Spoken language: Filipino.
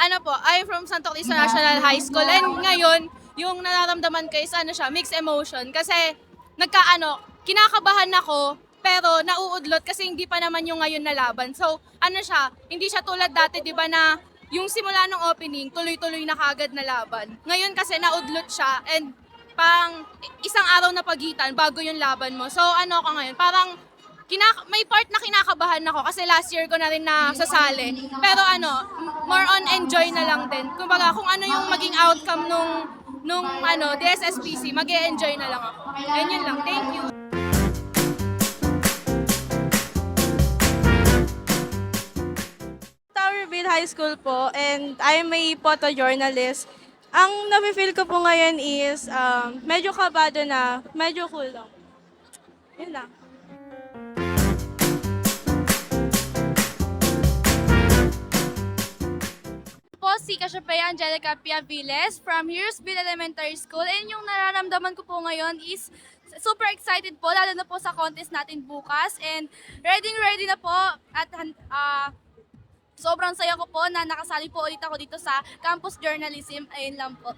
Ano po, I'm from Santo Cristo National High School and ngayon, yung nararamdaman ko is mixed emotion kasi kinakabahan ako pero nauudlot kasi hindi pa naman yung ngayon na laban. So, hindi siya tulad dati, 'di ba, na yung simula ng opening, tuloy-tuloy na kagad na laban. Ngayon kasi naudlot siya and pang isang araw na pagitan bago yung laban mo. So, ako ngayon, parang may part na kinakabahan ako kasi last year ko na rin nasasali. Pero more on enjoy na lang din. Kumbaga kung ano yung maging outcome nung DSSPC, mag-e-enjoy na lang ako. And yun lang. Thank you. Towerville High School po and I'm a photojournalist. Ang nafe-feel ko po ngayon is medyo kabado na, medyo cool lang. Yun lang. Po si Cassiopeia Angelica Piaviles from Heroesville Elementary School and yung nararamdaman ko po ngayon is super excited po lalo na po sa contest natin bukas and ready na po at sobrang saya ko po na nakasali po ulit ako dito sa Campus Journalism. Ayun lang po.